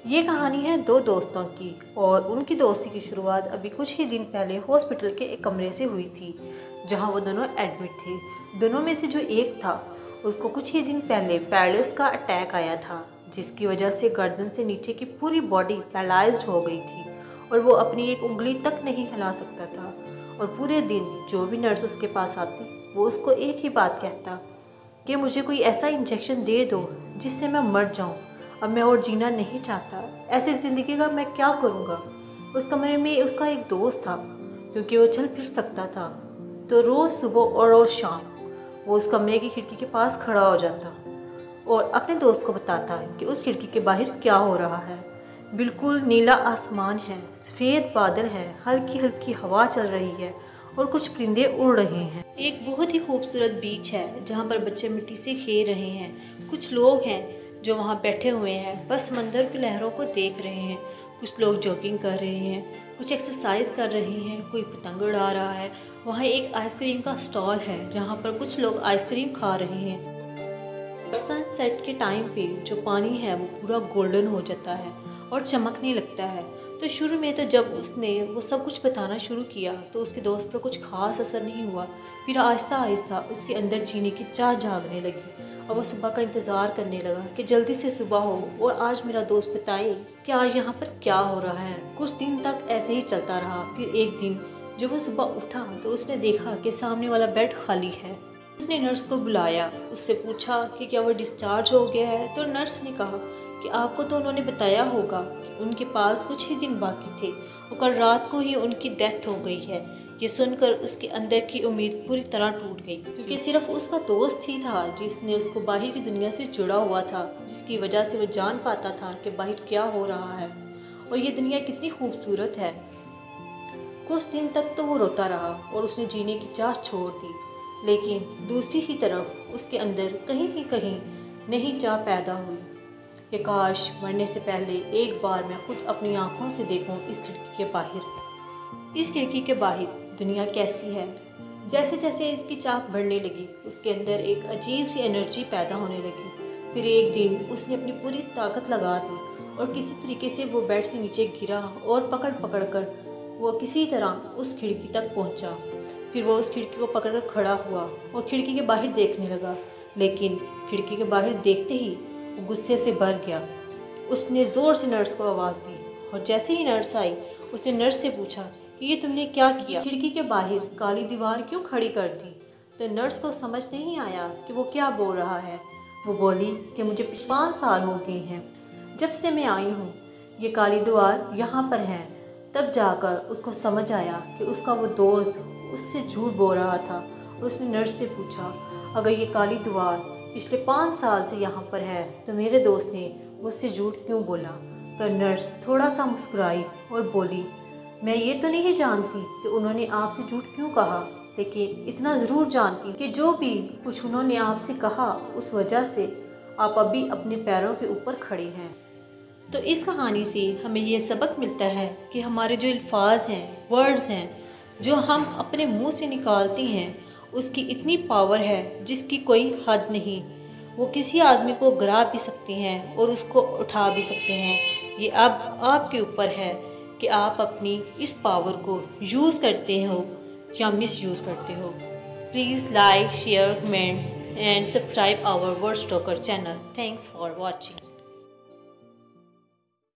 ये कहानी है दो दोस्तों की और उनकी दोस्ती की शुरुआत अभी कुछ ही दिन पहले हॉस्पिटल के एक कमरे से हुई थी, जहां वो दोनों एडमिट थे। दोनों में से जो एक था उसको कुछ ही दिन पहले पैरालिसिस का अटैक आया था, जिसकी वजह से गर्दन से नीचे की पूरी बॉडी पैरालाइज्ड हो गई थी और वो अपनी एक उंगली तक नहीं हिला सकता था। और पूरे दिन जो भी नर्स उसके पास आती वो उसको एक ही बात कहता कि मुझे कोई ऐसा इंजेक्शन दे दो जिससे मैं मर जाऊं, अब मैं और जीना नहीं चाहता, ऐसी ज़िंदगी का मैं क्या करूँगा। उस कमरे में उसका एक दोस्त था, क्योंकि वो चल फिर सकता था, तो रोज़ सुबह और रोज़ शाम वो उस कमरे की खिड़की के पास खड़ा हो जाता और अपने दोस्त को बताता कि उस खिड़की के बाहर क्या हो रहा है। बिल्कुल नीला आसमान है, सफ़ेद बादल है, हल्की हल्की हवा चल रही है और कुछ परिंदे उड़ रहे हैं। एक बहुत ही खूबसूरत बीच है जहाँ पर बच्चे मिट्टी से खेल रहे हैं। कुछ लोग हैं जो वहाँ बैठे हुए हैं, बस समंदर की लहरों को देख रहे हैं। कुछ लोग जॉगिंग कर रहे हैं, कुछ एक्सरसाइज कर रहे हैं, कोई पतंग उड़ा रहा है। वहाँ एक आइसक्रीम का स्टॉल है जहाँ पर कुछ लोग आइसक्रीम खा रहे हैं। सनसेट के टाइम पे जो पानी है वो पूरा गोल्डन हो जाता है और चमकने लगता है। तो शुरू में तो जब उसने वो सब कुछ बताना शुरू किया तो उसके दोस्त पर कुछ खास असर नहीं हुआ। फिर आहिस्ता आहिस्ता उसके अंदर जीने की चाह जागने लगी और वो सुबह का इंतज़ार करने लगा कि जल्दी से सुबह हो और आज मेरा दोस्त बताए कि आज यहाँ पर क्या हो रहा है। कुछ दिन तक ऐसे ही चलता रहा। फिर एक दिन जब वो सुबह उठा तो उसने देखा कि सामने वाला बेड खाली है। उसने नर्स को बुलाया, उससे पूछा कि क्या वो डिस्चार्ज हो गया है। तो नर्स ने कहा कि आपको तो उन्होंने बताया होगा कि उनके पास कुछ ही दिन बाकी थे और कल रात को ही उनकी डेथ हो गई है। ये सुनकर उसके अंदर की उम्मीद पूरी तरह टूट गई, क्योंकि सिर्फ उसका दोस्त ही था जिसने उसको बाहर की दुनिया से जुड़ा हुआ था, जिसकी वजह से वो जान पाता था कि बाहर क्या हो रहा है और ये दुनिया कितनी खूबसूरत है। कुछ दिन तक तो वो रोता रहा और उसने जीने की चाह छोड़ दी, लेकिन दूसरी ही तरफ उसके अंदर कहीं नई चाह पैदा हुई कि काश मरने से पहले एक बार मैं खुद अपनी आंखों से देखूं इस खिड़की के बाहर। इस खिड़की के बाहर दुनिया कैसी है। जैसे जैसे इसकी चाह बढ़ने लगी उसके अंदर एक अजीब सी एनर्जी पैदा होने लगी। फिर एक दिन उसने अपनी पूरी ताकत लगा दी और किसी तरीके से वो बेड से नीचे गिरा और पकड़ कर वो किसी तरह उस खिड़की तक पहुंचा। फिर वो उस खिड़की को पकड़कर खड़ा हुआ और खिड़की के बाहर देखने लगा, लेकिन खिड़की के बाहर देखते ही वो गुस्से से भर गया। उसने ज़ोर से नर्स को आवाज़ दी और जैसे ही नर्स आई उसने नर्स से पूछा कि ये तुमने क्या किया, खिड़की के बाहर काली दीवार क्यों खड़ी कर दी। तो नर्स को समझ नहीं आया कि वो क्या बोल रहा है। वो बोली कि मुझे 5 साल हो गए हैं जब से मैं आई हूँ, ये काली दीवार यहाँ पर है। तब जाकर उसको समझ आया कि उसका वो दोस्त उससे झूठ बोल रहा था और उसने नर्स से पूछा अगर ये काली दीवार पिछले 5 साल से यहाँ पर है तो मेरे दोस्त ने मुझसे झूठ क्यों बोला। तो नर्स थोड़ा सा मुस्कुराई और बोली मैं ये तो नहीं जानती कि उन्होंने आपसे झूठ क्यों कहा, लेकिन इतना ज़रूर जानती कि जो भी कुछ उन्होंने आपसे कहा उस वजह से आप अभी अपने पैरों के ऊपर खड़ी हैं। तो इस कहानी से हमें ये सबक मिलता है कि हमारे जो अल्फाज हैं, वर्ड्स हैं, जो हम अपने मुंह से निकालते हैं उसकी इतनी पावर है जिसकी कोई हद नहीं। वो किसी आदमी को गिरा भी सकते हैं और उसको उठा भी सकते हैं। ये अब आपके ऊपर है कि आप अपनी इस पावर को यूज़ करते हो या मिस यूज़ करते हो। Please like, share, comments and subscribe our Words Talker channel. Thanks for watching.